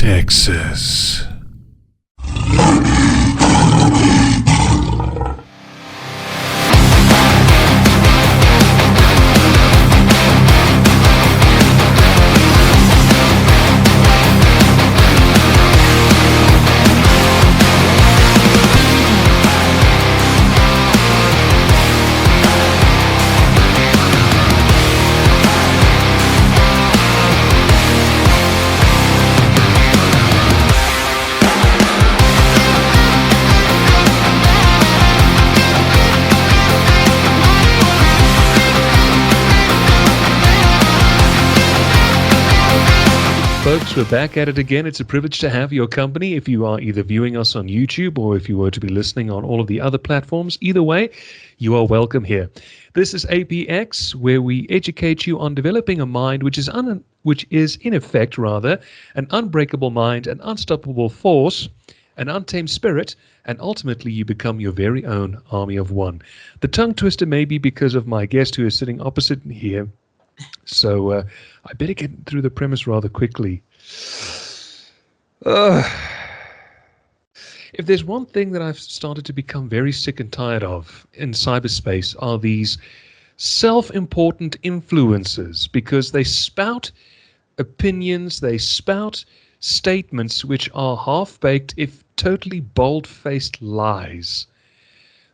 Texas. Folks, we're back at it again. It's a privilege to have your company. If you are either viewing us on YouTube or if you were to be listening on all of the other platforms, either way, you are welcome here. This is APX, where we educate you on developing a mind which is in effect rather an unbreakable mind, an unstoppable force, an untamed spirit, and ultimately you become your very own army of one. The tongue twister may be because of my guest who is sitting opposite me here. So I better get through the premise rather quickly. If there's one thing that I've started to become very sick and tired of in cyberspace are these self-important influencers, because they spout opinions, they spout statements which are half-baked, if totally bold-faced lies.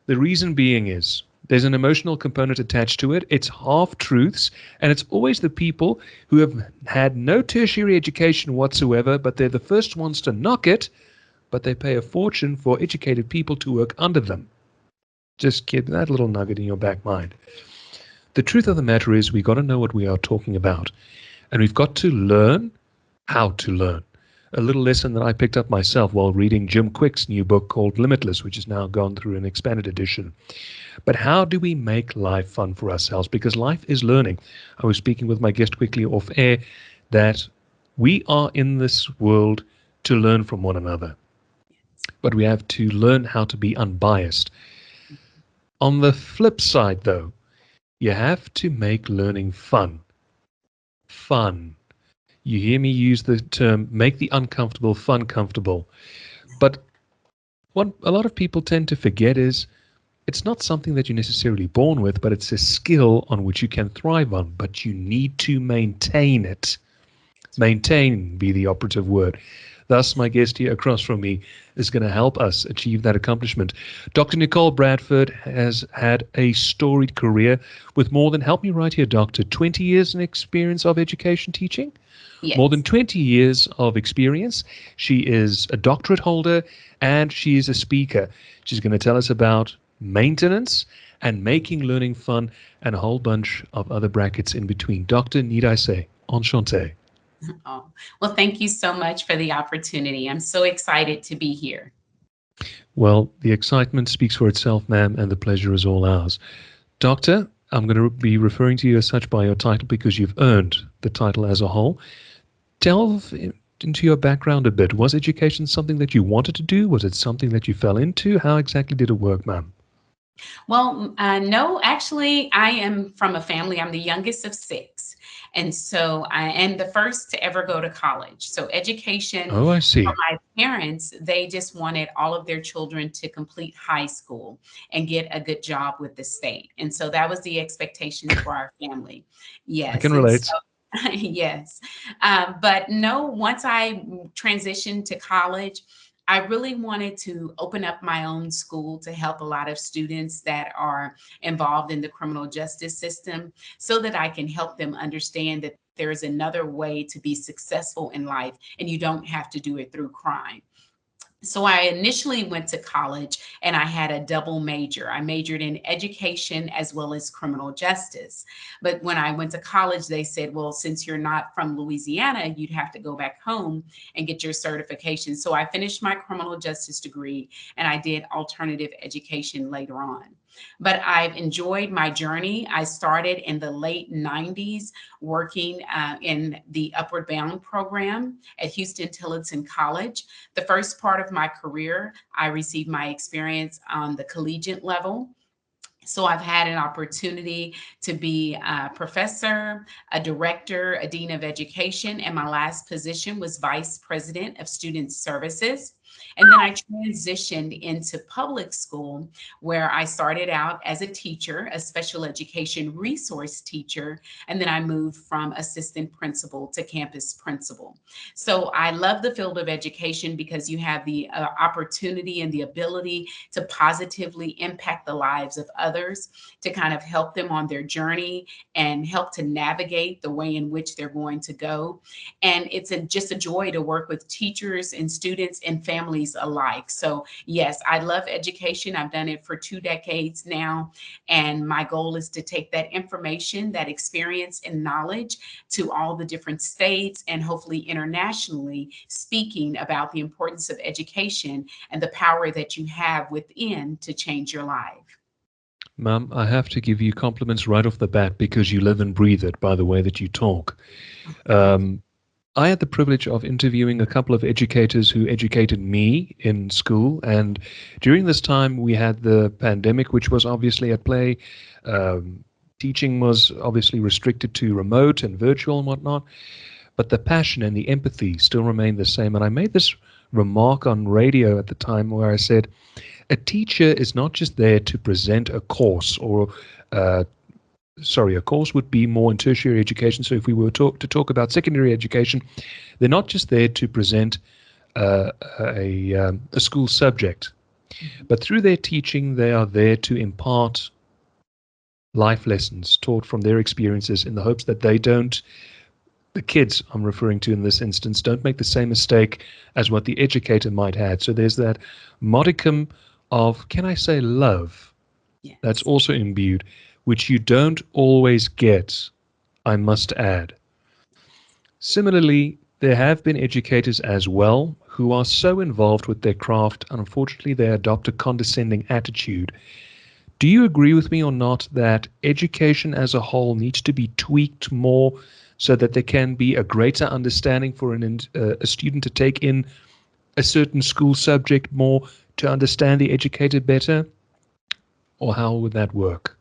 The reason being is there's an emotional component attached to it. It's half-truths, and it's always the people who have had no tertiary education whatsoever, but they're the first ones to knock it, but they pay a fortune for educated people to work under them. Just keep that little nugget in your back mind. The truth of the matter is we've got to know what we are talking about, and we've got to learn how to learn. A little lesson that I picked up myself while reading Jim Quick's new book called Limitless, which has now gone through an expanded edition. But how do we make life fun for ourselves? Because life is learning. I was speaking with my guest quickly off air that we are in this world to learn from one another. But we have to learn how to be unbiased. On the flip side, though, you have to make learning fun. Fun. You hear me use the term, make the uncomfortable fun comfortable. But what a lot of people tend to forget is it's not something that you're necessarily born with, but it's a skill on which you can thrive on, but you need to maintain it. Maintain be the operative word. Thus, my guest here across from me is going to help us achieve that accomplishment. Dr. Nicole Bradford has had a storied career with more than, help me right here, Doctor, 20 years in experience of education teaching? Yes. More than 20 years of experience. She is a doctorate holder and she is a speaker. She's going to tell us about maintenance and making learning fun and a whole bunch of other brackets in between. Doctor, need I say, enchanté. Oh, well, thank you so much for the opportunity. I'm so excited to be here. Well, the excitement speaks for itself, ma'am, and the pleasure is all ours. Doctor, I'm going to be referring to you as such by your title because you've earned the title as a whole. Delve into your background a bit. Was education something that you wanted to do? Was it something that you fell into? How exactly did it work, ma'am? Well, no, actually, I am from a family. I'm the youngest of six. And so I am the first to ever go to college. So education Oh, I for see. my parents, they just wanted all of their children to complete high school and get a good job with the state. And so that was the expectation for our family. I Yes. can And relate. so yes. But no, once I transitioned to college, I really wanted to open up my own school to help a lot of students that are involved in the criminal justice system so that I can help them understand that there is another way to be successful in life and you don't have to do it through crime. So I initially went to college and I had a double major. I majored in education as well as criminal justice. But when I went to college, they said, well, since you're not from Louisiana, you'd have to go back home and get your certification. So I finished my criminal justice degree and I did alternative education later on. But I've enjoyed my journey. I started in the late 90s working in the Upward Bound program at Houston Tillotson College. The first part of my career, I received my experience on the collegiate level. So I've had an opportunity to be a professor, a director, a dean of education, and my last position was vice president of student services. And then I transitioned into public school, where I started out as a teacher, a special education resource teacher, and then I moved from assistant principal to campus principal. So I love the field of education because you have the opportunity and the ability to positively impact the lives of others, to kind of help them on their journey and help to navigate the way in which they're going to go. And it's just a joy to work with teachers and students and families alike. So, yes, I love education. I've done it for 2 decades now. And my goal is to take that information, that experience, and knowledge to all the different states and hopefully internationally, speaking about the importance of education and the power that you have within to change your life. Ma'am, I have to give you compliments right off the bat because you live and breathe it by the way that you talk. Um, I had the privilege of interviewing a couple of educators who educated me in school. And during this time, we had the pandemic, which was obviously at play. Um, Teaching was obviously restricted to remote and virtual and whatnot. But the passion and the empathy still remained the same. And I made this remark on radio at the time where I said, a teacher is not just there to present a course or uh, sorry, a course would be more in tertiary education. So if we were to talk about secondary education, they're not just there to present a school subject, but through their teaching, they are there to impart life lessons taught from their experiences in the hopes that the kids I'm referring to in this instance, don't make the same mistake as what the educator might have. So there's that modicum of, can I say, love that's Yes. also imbued, which you don't always get, I must add. Similarly, there have been educators as well who are so involved with their craft, and unfortunately, they adopt a condescending attitude. Do you agree with me or not that education as a whole needs to be tweaked more so that there can be a greater understanding for a student to take in a certain school subject more, to understand the educator better? Or how would that work?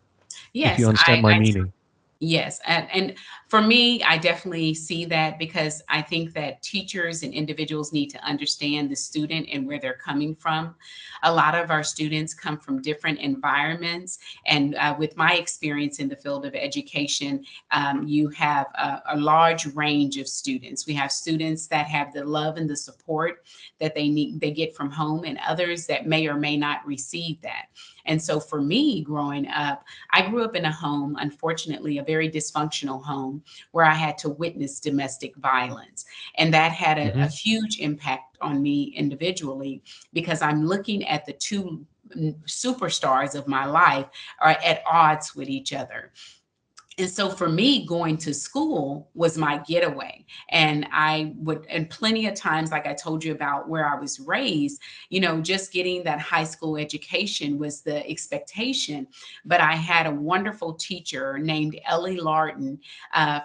If you Yes, understand my meaning. yes, and for me, I definitely see that because I think that teachers and individuals need to understand the student and where they're coming from. A lot of our students come from different environments, and with my experience in the field of education, you have a large range of students. We have students that have the love and the support that they get from home, and others that may or may not receive that. And so, for me, growing up, I grew up in a home, unfortunately, a very dysfunctional home where I had to witness domestic violence. And that had a Hmm. huge impact on me individually because I'm looking at the two superstars of my life are at odds with each other. And so for me, going to school was my getaway. And I would, and plenty of times, like I told you about where I was raised, just getting that high school education was the expectation. But I had a wonderful teacher named Ellie Larden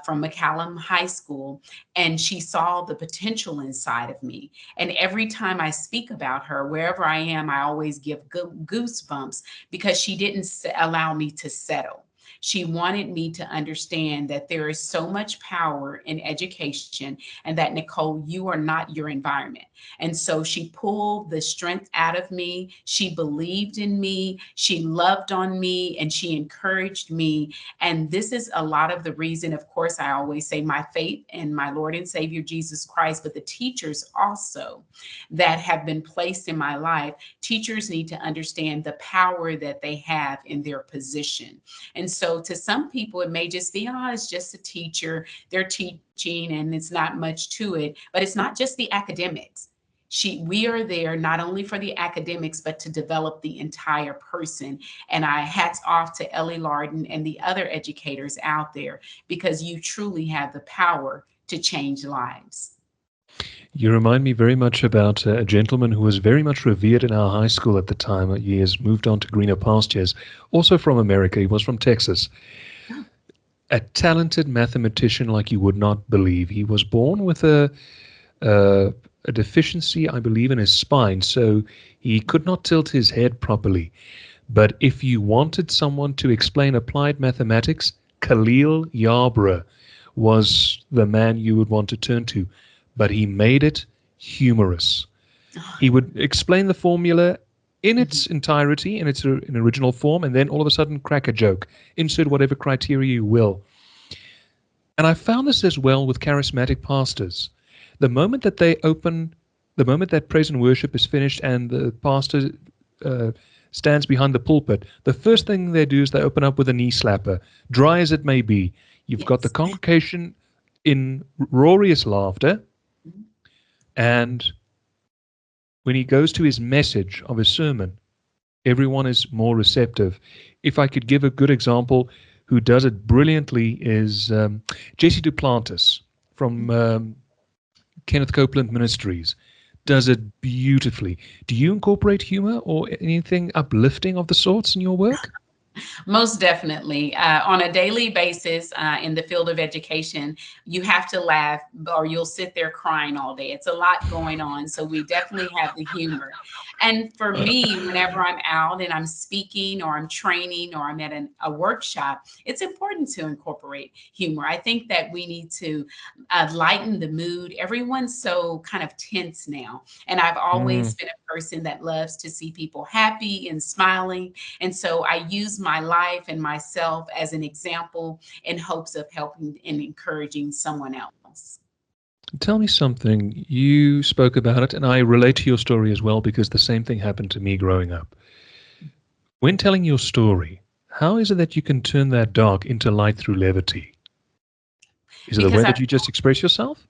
from McCallum High School, and she saw the potential inside of me. And every time I speak about her, wherever I am, I always give goosebumps because she didn't allow me to settle. She wanted me to understand that there is so much power in education and that, Nicole, you are not your environment. And so she pulled the strength out of me. She believed in me. She loved on me and she encouraged me. And this is a lot of the reason, of course, I always say my faith in my Lord and Savior Jesus Christ, but the teachers also that have been placed in my life. Teachers need to understand the power that they have in their position. And so to some people, it may just be, oh, it's just a teacher. They're teaching and it's not much to it. But it's not just the academics. We are there not only for the academics, but to develop the entire person. And I hats off to Ellie Larden and the other educators out there because you truly have the power to change lives. You remind me very much about a gentleman who was very much revered in our high school at the time. He has moved on to greener pastures, also from America. He was from Texas. A talented mathematician like you would not believe. He was born with a, deficiency, I believe, in his spine, so he could not tilt his head properly. But if you wanted someone to explain applied mathematics, Khalil Yarborough was the man you would want to turn to. But he made it humorous. He would explain the formula in its entirety, in its in original form, and then all of a sudden crack a joke. Insert whatever criteria you will. And I found this as well with charismatic pastors. The moment that they open, the moment that praise and worship is finished and the pastor stands behind the pulpit, the first thing they do is they open up with a knee slapper, dry as it may be. You've got the Yes. congregation in roarious laughter, and when he goes to his message of his sermon, everyone is more receptive. If I could give a good example, who does it brilliantly is Jesse Duplantis from Kenneth Copeland Ministries. Does it beautifully. Do you incorporate humor or anything uplifting of the sorts in your work? Most definitely. On a daily basis in the field of education, you have to laugh or you'll sit there crying all day. It's a lot going on. So we definitely have the humor. And for me, whenever I'm out and I'm speaking or I'm training or I'm at a workshop, it's important to incorporate humor. I think that we need to lighten the mood. Everyone's so kind of tense now. And I've Mm. always been a person that loves to see people happy and smiling. And so I use my life and myself as an example in hopes of helping and encouraging someone else. Tell me something. You spoke about it, and I relate to your story as well because the same thing happened to me growing up. When telling your story, how is it that you can turn that dark into light through levity? Is it the Because way I that you just express yourself?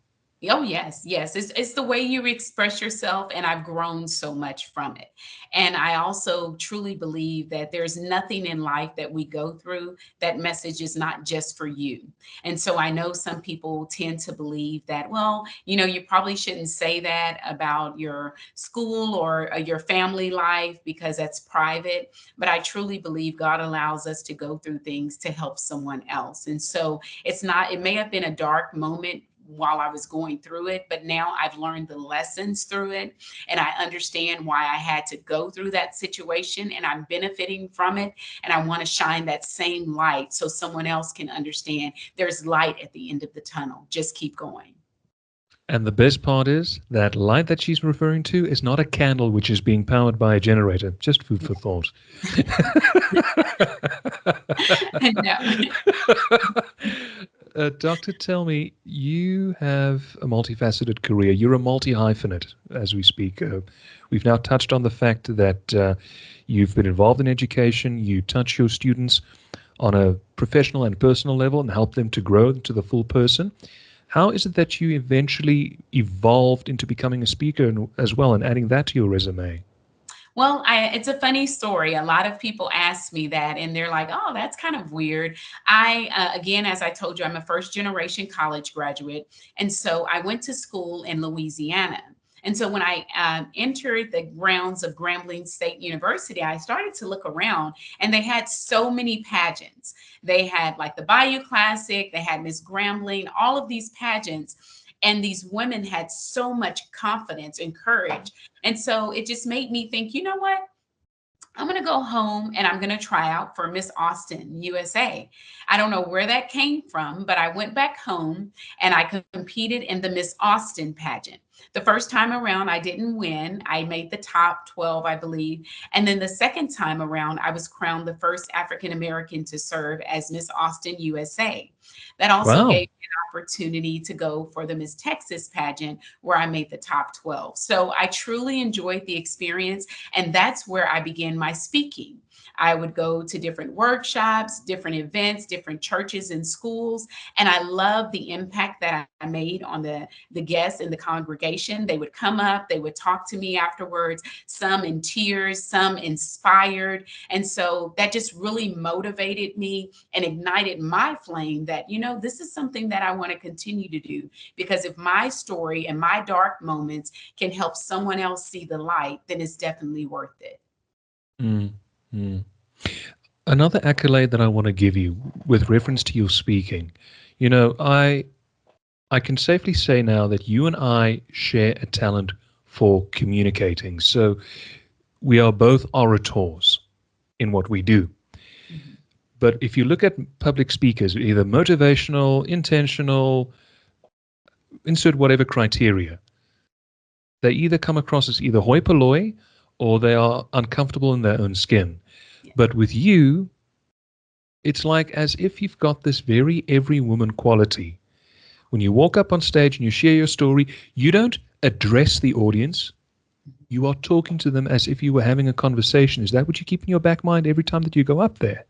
Oh, yes, yes. It's the way you express yourself, and I've grown so much from it. And I also truly believe that there's nothing in life that we go through that message is not just for you. And so I know some people tend to believe that, well, you probably shouldn't say that about your school or your family life because that's private. But I truly believe God allows us to go through things to help someone else. And so it may have been a dark moment while I was going through it, but now I've learned the lessons through it and I understand why I had to go through that situation and I'm benefiting from it. And I want to shine that same light so someone else can understand there's light at the end of the tunnel. Just keep going. And the best part is that light that she's referring to is not a candle which is being powered by a generator. Just food for thought. No. Doctor, tell me, you have a multifaceted career. You're a multi-hyphenate as we speak. We've now touched on the fact that you've been involved in education. You touch your students on a professional and personal level and help them to grow into the full person. How is it that you eventually evolved into becoming a speaker as well and adding that to your resume? Well, it's a funny story. A lot of people ask me that, and they're like, "Oh, that's kind of weird." Again, as I told you, I'm a first generation college graduate, and so I went to school in Louisiana. And so when I entered the grounds of Grambling State University, I started to look around, and they had so many pageants. They had like the Bayou Classic, they had Miss Grambling, all of these pageants. And these women had so much confidence and courage. And so it just made me think, you know what? I'm going to go home and I'm going to try out for Miss Austin, USA. I don't know where that came from, but I went back home and I competed in the Miss Austin pageant. The first time around, I didn't win. I made the top 12, I believe. And then the second time around, I was crowned the first African American to serve as Miss Austin, USA. That also Wow. gave me an opportunity to go for the Miss Texas pageant, where I made the top 12. So I truly enjoyed the experience. And that's where I began my speaking. I would go to different workshops, different events, different churches and schools. And I love the impact that I made on the guests in the congregation. They would come up, they would talk to me afterwards, some in tears, some inspired. And so that just really motivated me and ignited my flame that, this is something that I want to continue to do. Because if my story and my dark moments can help someone else see the light, then it's definitely worth it. Mm, mm. Another accolade that I want to give you with reference to your speaking, I can safely say now that you and I share a talent for communicating. So we are both orators. in what we do. Mhm. But if you look at public speakers, either motivational, intentional, insert whatever criteria, they either come across as either hoi polloi or they are uncomfortable in their own skin. Yeah. But with you, it's like as if you've got this very every woman quality. When you walk up on stage and you share your story, you don't address the audience. You are talking to them as if you were having a conversation. Is that what you keep in your back mind every time that you go up there?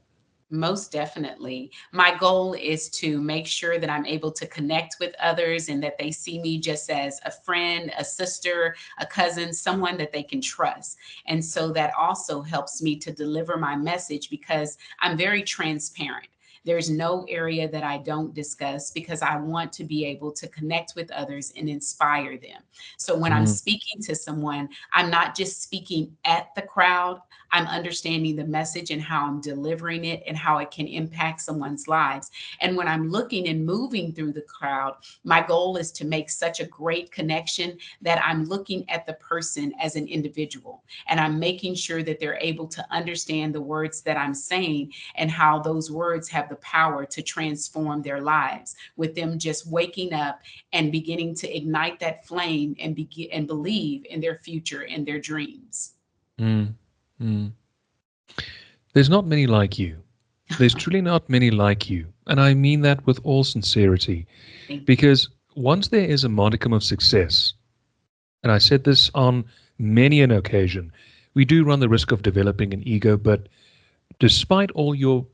Most definitely. My goal is to make sure that I'm able to connect with others and that they see me just as a friend, a sister, a cousin, someone that they can trust. And so that also helps me to deliver my message because I'm very transparent. There's no area that I don't discuss because I want to be able to connect with others and inspire them. So when I'm Mm, speaking to someone, I'm not just speaking at the crowd. I'm understanding the message and how I'm delivering it and how it can impact someone's lives. And when I'm looking and moving through the crowd, my goal is to make such a great connection that I'm looking at the person as an individual and I'm making sure that they're able to understand the words that I'm saying and how those words have the power to transform their lives with them just waking up and beginning to ignite that flame and begin and believe in their future and their dreams. mm, mm. There's not many like you. There's truly not many like you. And I mean that with all sincerity. Thank you. Because once there is a modicum of success, and I said this on many an occasion, we do run the risk of developing an ego, but despite all your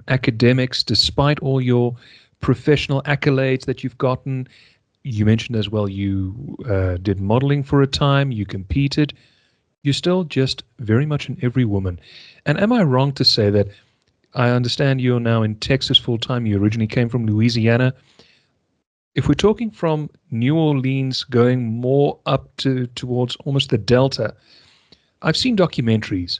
academics, despite all your professional accolades that you've gotten, you mentioned as well you did modeling for a time, you competed, you're still just very much an every woman. And am I wrong to say that I understand you're now in Texas full time? You originally came from Louisiana. If we're talking from New Orleans going more up to towards almost the Delta, I've seen documentaries.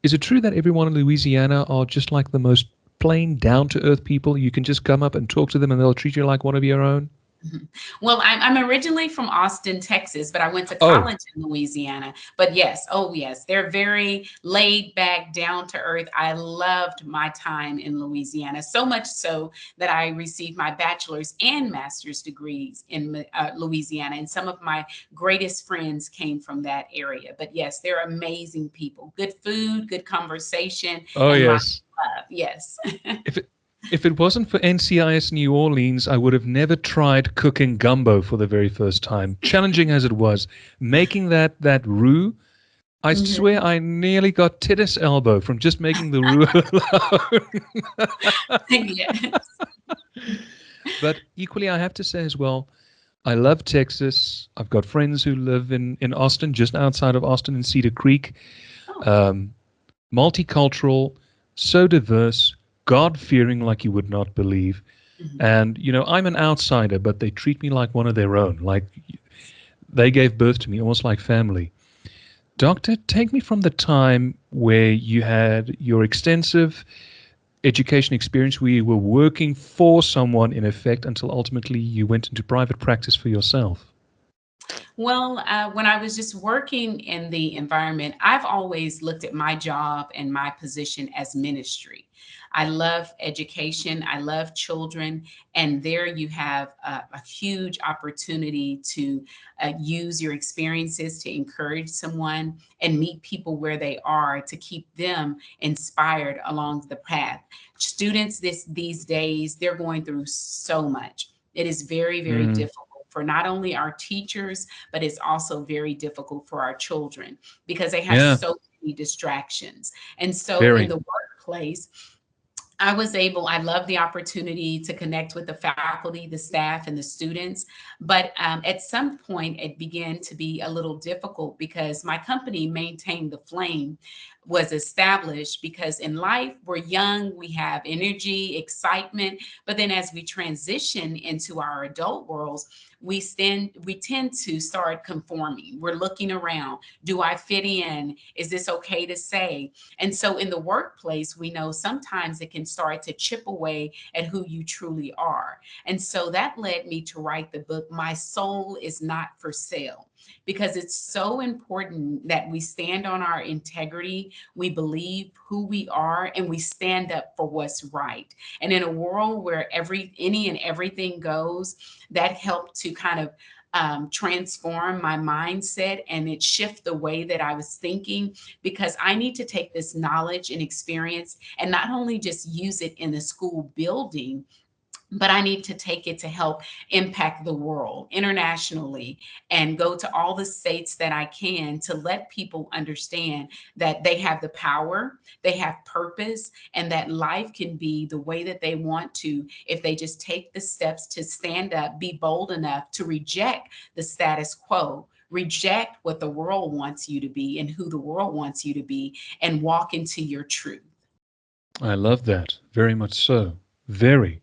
Is it true that everyone in Louisiana are just like the most plain, down to earth people? You can just come up and talk to them and they'll treat you like one of your own? Mhm. Well, I'm originally from Austin, Texas, but I went to Oh, college in Louisiana. But yes, oh yes, they're very laid back, down to earth. I loved my time in Louisiana, so much so that I received my bachelor's and master's degrees in Louisiana. And some of my greatest friends came from that area. But yes, they're amazing people. Good food, good conversation, oh and lots yes. of love. Yes. If it wasn't for NCIS New Orleans, I would have never tried cooking gumbo for the very first time. Challenging as it was, making that roux, I Mhm. swear I nearly got tennis elbow from just making the roux alone. Yes. But equally, I have to say as well, I love Texas. I've got friends who live in Austin, just outside of Austin in Cedar Creek. Oh. Um, Multicultural, so diverse, God fearing like you would not believe. Mhm. And, I'm an outsider, but they treat me like one of their own. Like they gave birth to me, almost like family. Doctor, take me from the time where you had your extensive education experience, where you were working for someone in effect until ultimately you went into private practice for yourself. Well, when I was just working in the environment, I've always looked at my job and my position as ministry. I love education. I love children. And there you have a huge opportunity to use your experiences to encourage someone and meet people where they are to keep them inspired along the path. Students these days, they're going through so much. It is very, very Mm, difficult for not only our teachers, but it's also very difficult for our children because they have yeah, so many distractions. And so in very. the workplace, I love the opportunity to connect with the faculty, the staff, and the students. But at some point, it began to be a little difficult because my company maintained the flame was established because in life we're young, we have energy, excitement, but then as we transition into our adult worlds, we tend to start conforming. We're looking around. Do I fit in? Is this okay to say? And so in the workplace, we know sometimes it can start to chip away at who you truly are. And so that led me to write the book, My Soul is Not for Sale, because it's so important that we stand on our integrity, we believe who we are, and we stand up for what's right. And in a world where any and everything goes, that helped to kind of transform my mindset, and it shift the way that I was thinking, because I need to take this knowledge and experience and not only just use it in the school building, but I need to take it to help impact the world internationally and go to all the states that I can to let people understand that they have the power, they have purpose, and that life can be the way that they want to if they just take the steps to stand up, be bold enough to reject the status quo, reject what the world wants you to be and who the world wants you to be, and walk into your truth. I love that. Very much so. Very.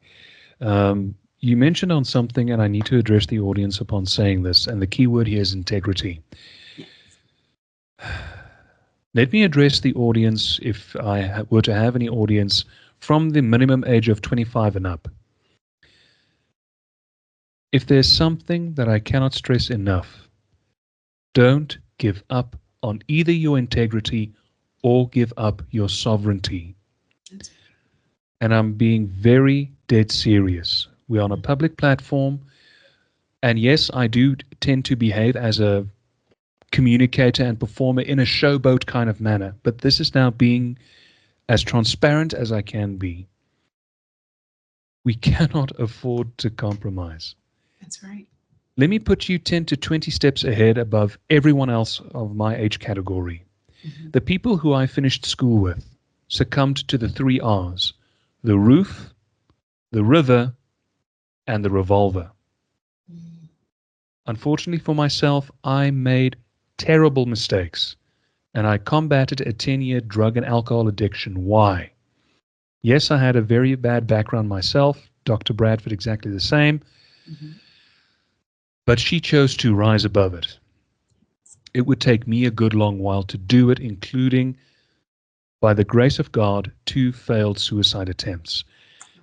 You mentioned on something, and I need to address the audience upon saying this, and the key word here is integrity. Let me address the audience, if I were to have any audience, from the minimum age of 25 and up. If there's something that I cannot stress enough, don't give up on either your integrity or give up your sovereignty. And I'm being very dead serious. We're on a public platform, and yes, I do tend to behave as a communicator and performer in a showboat kind of manner, but this is now being as transparent as I can be. We cannot afford to compromise. That's right. Let me put you 10 to 20 steps ahead above everyone else of my age category. Mm-hmm. The people who I finished school with succumbed to the 3 R's: the roof, the river, and the revolver. Unfortunately for myself, I made terrible mistakes, and I combated a 10-year drug and alcohol addiction. Why? Yes, I had a very bad background myself. Dr. Bradford, exactly the same. Mm-hmm. But she chose to rise above it. It would take me a good long while to do it, including, by the grace of God, 2 failed suicide attempts.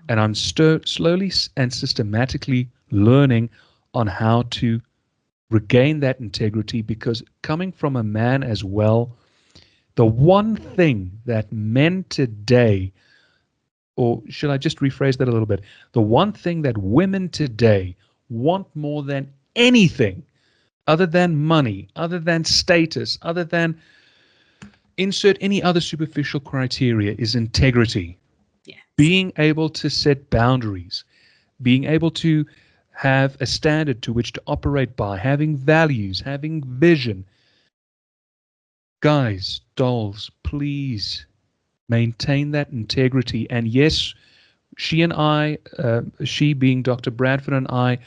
And I'm slowly and systematically learning on how to regain that integrity, because coming from a man as well, the one thing that men today, or should I just rephrase that a little bit? The one thing that women today want more than anything, other than money, other than status, other than insert any other superficial criteria, is integrity. Yes. Being able to set boundaries, being able to have a standard to which to operate by, having values, having vision. Guys, dolls, please maintain that integrity. And yes, she and I, she being Dr. Bradford, and I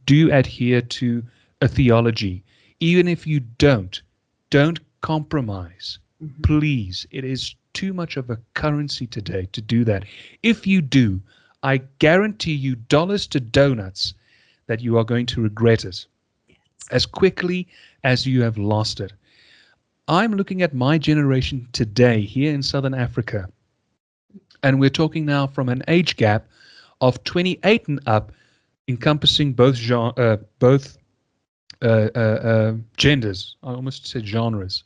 do adhere to a theology. Even if you don't compromise. Mm-hmm. Please, it is too much of a currency today to do that. If you do, I guarantee you dollars to donuts that you are going to regret it as quickly as you have lost it. I'm looking at my generation today here in Southern Africa, and we're talking now from an age gap of 28 and up, encompassing both genders. I almost said genres.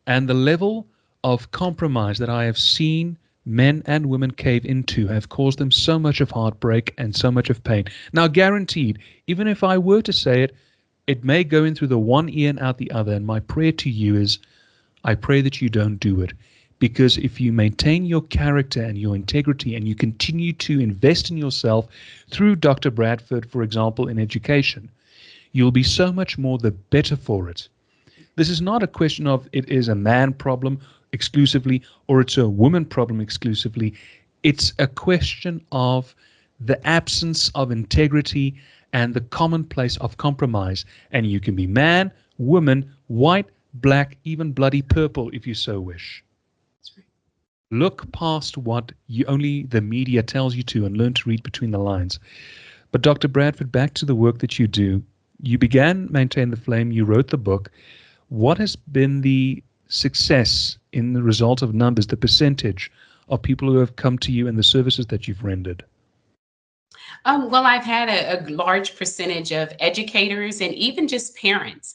And the level of compromise that I have seen men and women cave into have caused them so much of heartbreak and so much of pain. Now, guaranteed, even if I were to say it, it may go in through the one ear and out the other. And my prayer to you is, I pray that you don't do it. Because if you maintain your character and your integrity, and you continue to invest in yourself through Dr. Bradford, for example, in education, you'll be so much more the better for it. This is not a question of it is a man problem exclusively or it's a woman problem exclusively. It's a question of the absence of integrity and the commonplace of compromise. And you can be man, woman, white, black, even bloody purple if you so wish. Look past what only the media tells you to and learn to read between the lines. But Dr. Bradford, back to the work that you do. You began Maintain the Flame, you wrote the book. What has been the success in the result of numbers, the percentage of people who have come to you and the services that you've rendered? Well, I've had a large percentage of educators and even just parents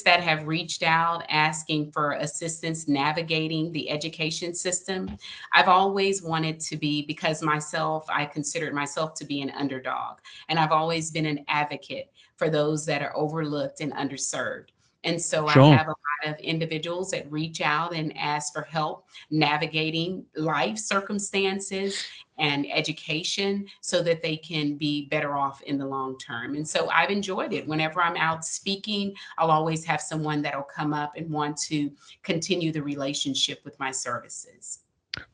that have reached out asking for assistance navigating the education system. I've always wanted to be, because I considered myself to be an underdog, and I've always been an advocate for those that are overlooked and underserved. And so I Sure. have a lot of individuals that reach out and ask for help navigating life circumstances and education so that they can be better off in the long term. And so I've enjoyed it. Whenever I'm out speaking, I'll always have someone that'll come up and want to continue the relationship with my services.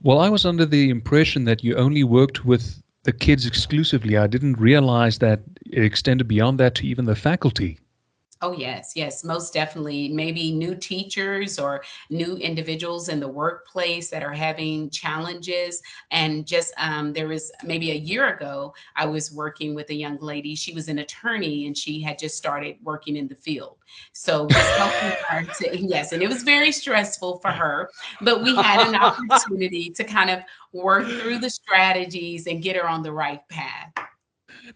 Well, I was under the impression that you only worked with the kids exclusively. I didn't realize that it extended beyond that to even the faculty. Oh, yes, yes, most definitely. Maybe new teachers or new individuals in the workplace that are having challenges. And just there was maybe a year ago, I was working with a young lady. She was an attorney and she had just started working in the field. So just helping her to, yes, and it was very stressful for her, but we had an opportunity to kind of work through the strategies and get her on the right path.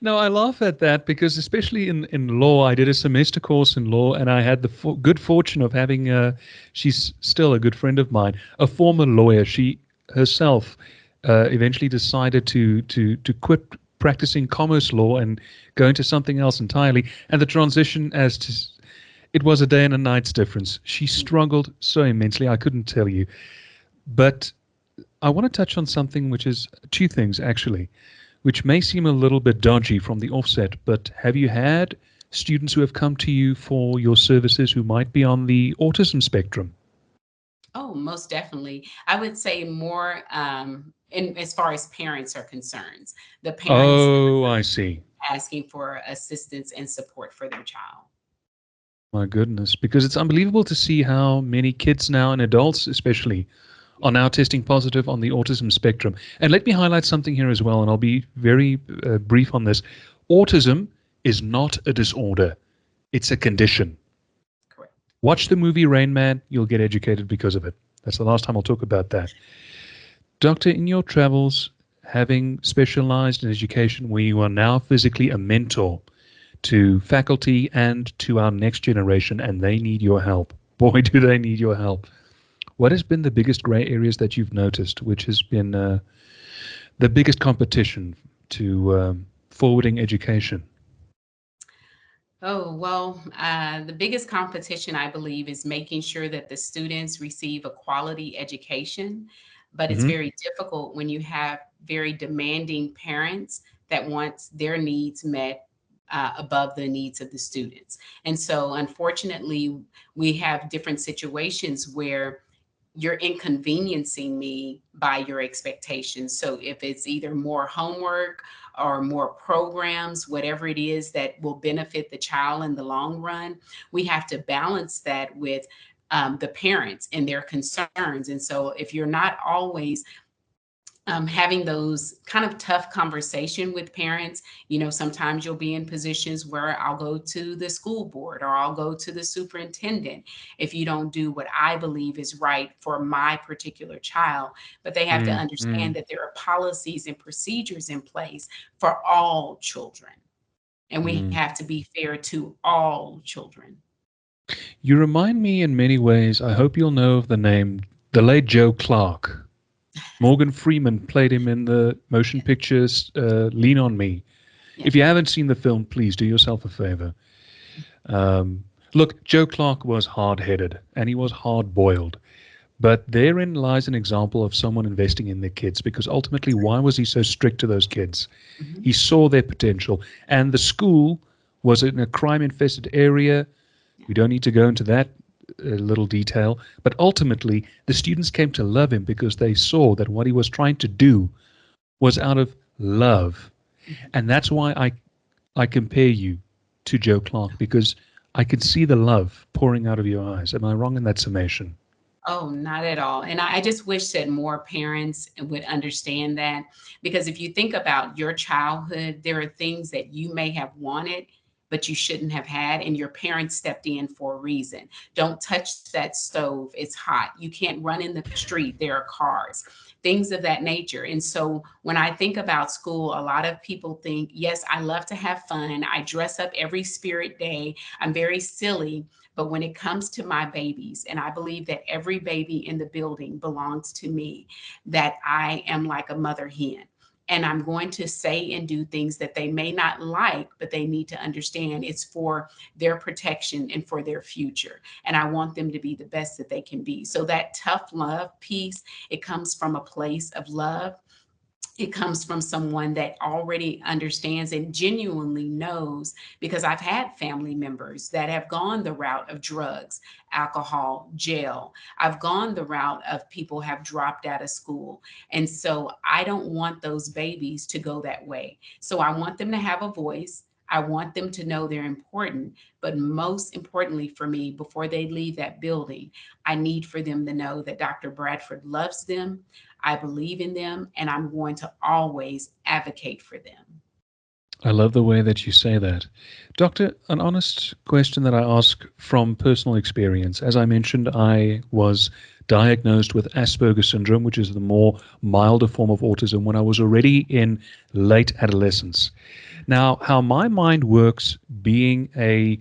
No, I laugh at that because, especially in law, I did a semester course in law, and I had the good fortune of having, she's still a good friend of mine, a former lawyer. She herself eventually decided to quit practicing commerce law and go into something else entirely. And the transition, it was a day and a night's difference. She struggled so immensely, I couldn't tell you. But I want to touch on something which is two things, actually, which may seem a little bit dodgy from the offset, but have you had students who have come to you for your services who might be on the autism spectrum? Oh, most definitely. I would say more in as far as parents are concerned, the parents that Oh, I see. are asking for assistance and support for their child. My goodness, because it's unbelievable to see how many kids now and adults, especially, are now testing positive on the autism spectrum. And let me highlight something here as well, and I'll be very brief on this. Autism is not a disorder, it's a condition. Correct. Watch the movie Rain Man, you'll get educated because of it. That's the last time I'll talk about that. Doctor, in your travels, having specialized in education where you are now physically a mentor to faculty and to our next generation, and they need your help. Boy, do they need your help. What has been the biggest gray areas that you've noticed, which has been the biggest competition to forwarding education? Oh, well, the biggest competition, I believe, is making sure that the students receive a quality education. But it's Hmm. very difficult when you have very demanding parents that want their needs met above the needs of the students. And so, unfortunately, we have different situations where you're inconveniencing me by your expectations. So if it's either more homework or more programs, whatever it is that will benefit the child in the long run, we have to balance that with the parents and their concerns. And so if you're not always having those kind of tough conversation with parents, sometimes you'll be in positions where I'll go to the school board or I'll go to the superintendent if you don't do what I believe is right for my particular child. But they have to Mm-hmm. understand that there are policies and procedures in place for all children, and we Mm. have to be fair to all children. You remind me in many ways, I hope you'll know of the name, the late Joe Clark. Morgan Freeman played him in the motion pictures Lean on Me. If Yes. you haven't seen the film, please do yourself a favor. Look, Joe Clark was hard headed and he was hard boiled. But therein lies an example of someone investing in their kids because ultimately, why was he so strict to those kids? Mhm. He saw their potential. And the school was in a crime infested area. Yeah. We don't need to go into that little detail. But ultimately, the students came to love him because they saw that what he was trying to do was out of love. Mhm. And that's why I compare you to Joe Clark because I can see the love pouring out of your eyes. Am I wrong in that summation? Oh, not at all. And I just wish that more parents would understand that, because if you think about your childhood, there are things that you may have wanted, but you shouldn't have had, and your parents stepped in for a reason. Don't touch that stove, it's hot. You can't run in the street, there are cars, things of that nature. And so when I think about school, a lot of people think, yes, I love to have fun. I dress up every spirit day. I'm very silly. But when it comes to my babies, and I believe that every baby in the building belongs to me, that I am like a mother hen. And I'm going to say and do things that they may not like, but they need to understand it's for their protection and for their future. And I want them to be the best that they can be. So that tough love piece, it comes from a place of love. It comes from someone that already understands and genuinely knows, because I've had family members that have gone the route of drugs, alcohol, jail. I've gone the route of people have dropped out of school. And so I don't want those babies to go that way. So I want them to have a voice. I want them to know they're important. But most importantly for me, before they leave that building, I need for them to know that Dr. Bradford loves them. I believe in them, and I'm going to always advocate for them. I love the way that you say that. Doctor, an honest question that I ask from personal experience. As I mentioned, I was diagnosed with Asperger's syndrome, which is the more milder form of autism, when I was already in late adolescence. Now, how my mind works, being a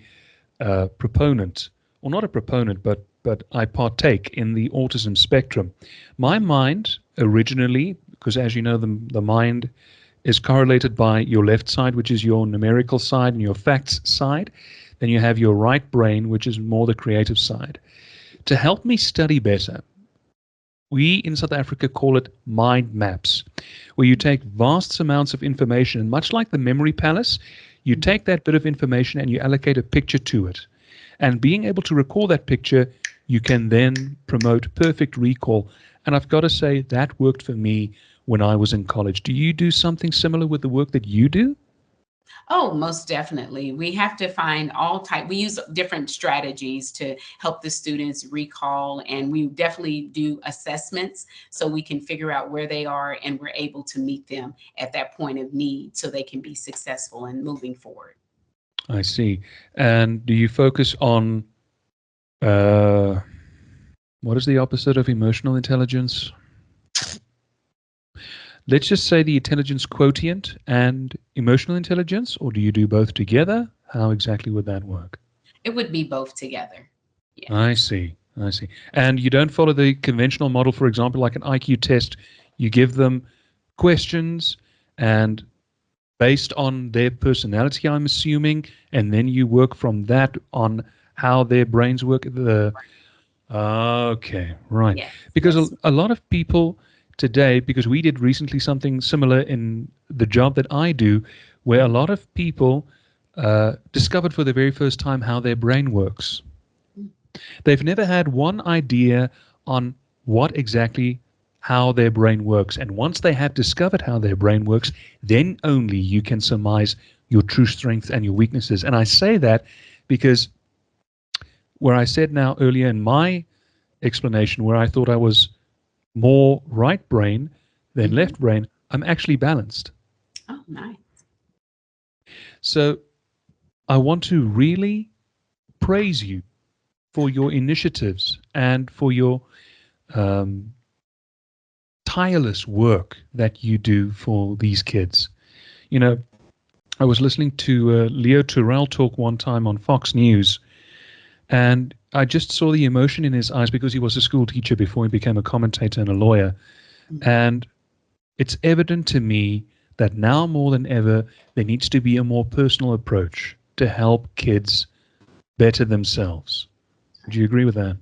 proponent, or not a proponent, but I partake in the autism spectrum. My mind originally, because as you know, the mind is correlated by your left side, which is your numerical side and your facts side. Then you have your right brain, which is more the creative side. To help me study better, we in South Africa call it mind maps, where you take vast amounts of information, and much like the memory palace, you take that bit of information and you allocate a picture to it. And being able to recall that picture, you can then promote perfect recall. And I've got to say, that worked for me when I was in college. Do you do something similar with the work that you do? Oh, most definitely. We have to find all type. We use different strategies to help the students recall, and we definitely do assessments so we can figure out where they are, and we're able to meet them at that point of need so they can be successful in moving forward. I see. And do you focus on uh, what is the opposite of emotional intelligence? Let's just say the intelligence quotient and emotional intelligence, or do you do both together? How exactly would that work? It would be both together. I Yes. see. I see. And you don't follow the conventional model, for example, like an IQ test. You give them questions and based on their personality, I'm assuming, and then you work from that on how their brains work. The Okay, right. Yes. Because Yes. a lot of people today, because we did recently something similar in the job that I do, where a lot of people discovered for the very first time how their brain works. They've never had one idea on what exactly how their brain works. And once they have discovered how their brain works, then only you can surmise your true strengths and your weaknesses. And I say that because where I said now earlier in my explanation, where I thought I was more right brain than Mhm. left brain, I'm actually balanced. Oh, nice. So I want to really praise you for your initiatives and for your um, tireless work that you do for these kids. You know, I was listening to Leo Terrell talk one time on Fox News, and I just saw the emotion in his eyes because he was a school teacher before he became a commentator and a lawyer. Mhm. And it's evident to me that now more than ever, there needs to be a more personal approach to help kids better themselves. Do you agree with that?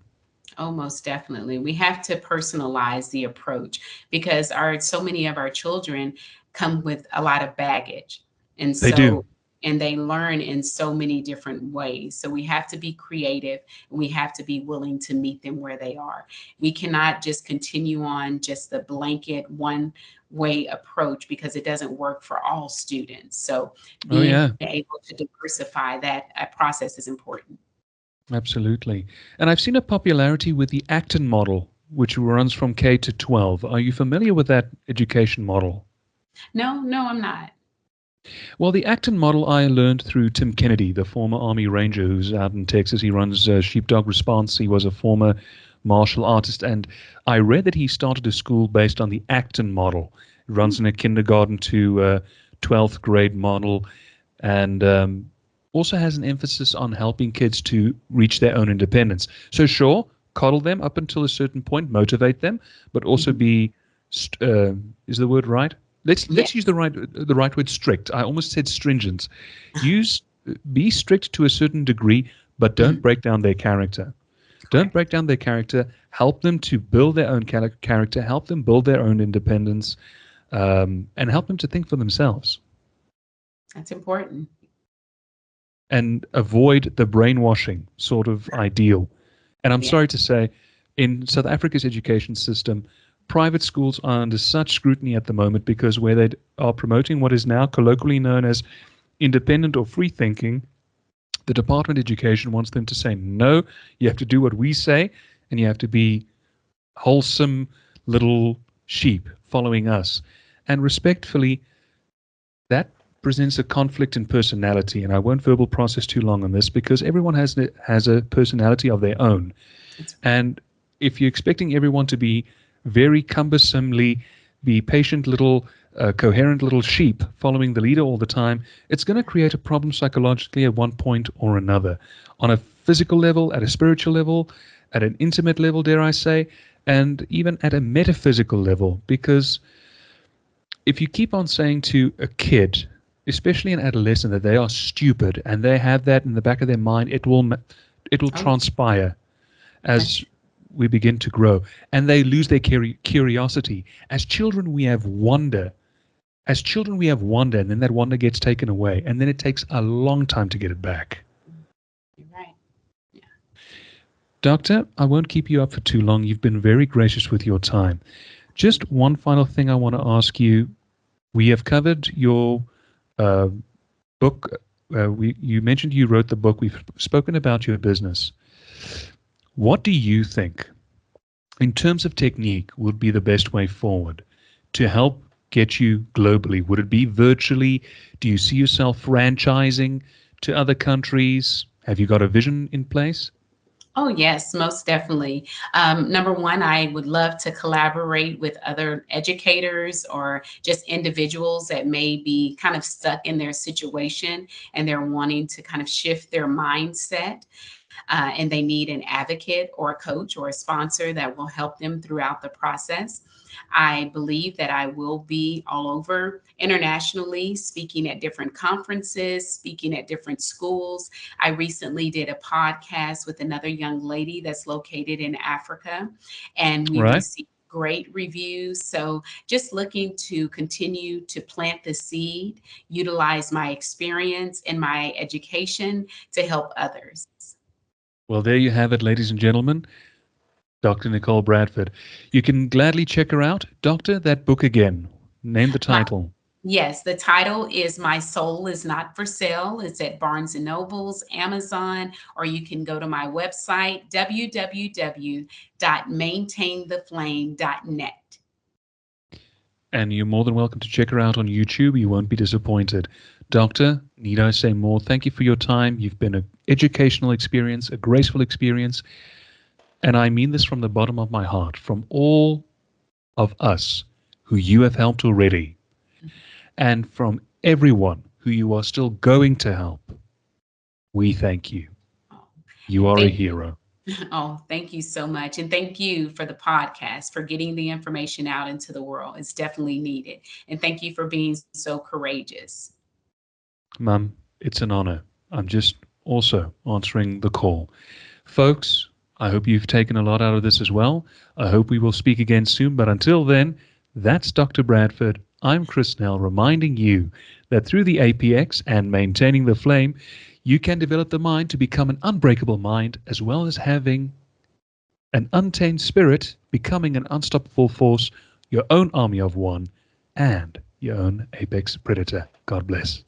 Oh, most definitely. We have to personalize the approach, because our so many of our children come with a lot of baggage. And They do. so and they learn in so many different ways. So we have to be creative, and we have to be willing to meet them where they are. We cannot just continue on just the blanket one way approach, because it doesn't work for all students. So Oh, being yeah. able to diversify that process is important. Absolutely. And I've seen a popularity with the Acton model, which runs from K to 12. Are you familiar with that education model? No, no, I'm not. Well, the Acton model I learned through Tim Kennedy, the former Army Ranger who's out in Texas. He runs Sheepdog Response. He was a former martial artist, and I read that he started a school based on the Acton model. It Mm, runs in a kindergarten to 12th grade model, and also has an emphasis on helping kids to reach their own independence. So, sure, coddle them up until a certain point, motivate them, but also mhm. be is the word right? Let's use Yes. the right word, strict. I almost said stringent. Use Be strict to a certain degree, but don't Mhm. break down their character. Don't Correct. break down their character. Help them to build their own character. Help them build their own independence, and help them to think for themselves. That's important. And avoid the brainwashing sort of ideal. And I'm Yeah. sorry to say, in South Africa's education system, private schools are under such scrutiny at the moment because where they are promoting what is now colloquially known as independent or free thinking, the Department of Education wants them to say, no, you have to do what we say, and you have to be wholesome little sheep following us. And respectfully, that presents a conflict in personality, and I won't verbal process too long on this because everyone has a personality of their own. That's right. And if you're expecting everyone to be very cumbersomely, be patient little, coherent little sheep following the leader all the time, it's going to create a problem psychologically at one point or another, on a physical level, at a spiritual level, at an intimate level, dare I say, and even at a metaphysical level, because if you keep on saying to a kid, especially an adolescent, that they are stupid and they have that in the back of their mind, it will Oh, yeah. transpire That's as we begin to grow, and they lose their curiosity. As children, we have wonder. As children, we have wonder, and then that wonder gets taken away, and then it takes a long time to get it back. you're right. Yeah. Doctor, I won't keep you up for too long. You've been very gracious with your time. Just one final thing I want to ask you. We have covered your uh, book. You mentioned you wrote the book. We've spoken about your business. What do you think, in terms of technique, would be the best way forward to help get you globally? Would it be virtually? Do you see yourself franchising to other countries? Have you got a vision in place? Oh, yes, most definitely. Number one, I would love to collaborate with other educators or just individuals that may be kind of stuck in their situation and they're wanting to kind of shift their mindset. And they need an advocate or a coach or a sponsor that will help them throughout the process. I believe that I will be all over internationally, speaking at different conferences, speaking at different schools. I recently did a podcast with another young lady that's located in Africa, and we Right? received great reviews. So, just looking to continue to plant the seed, utilize my experience and my education to help others. Well, there you have it, ladies and gentlemen. Dr. Nicole Bradford. You can gladly check her out. Doctor, that book again. Name the My title. Yes, the title is My Soul is Not for Sale. It's at Barnes and Nobles, Amazon, or you can go to my website, www.maintaintheflame.net. And you're more than welcome to check her out on YouTube. You won't be disappointed. Doctor, need I say more? Thank you for your time. You've been an educational experience, a graceful experience. And I mean this from the bottom of my heart, from all of us who you have helped already, and from everyone who you are still going to help. We thank you. Oh, You and are a thank hero. oh, thank you so much. And thank you for the podcast, for getting the information out into the world. It's definitely needed. And thank you for being so courageous. Mum, it's an honor. I'm just also answering the call. Folks, I hope you've taken a lot out of this as well. I hope we will speak again soon. But until then, that's Dr. Bradford. I'm Chris Nell, reminding you that through the APX and maintaining the flame, you can develop the mind to become an unbreakable mind, as well as having an untamed spirit, becoming an unstoppable force, your own army of one, and your own apex predator. God bless.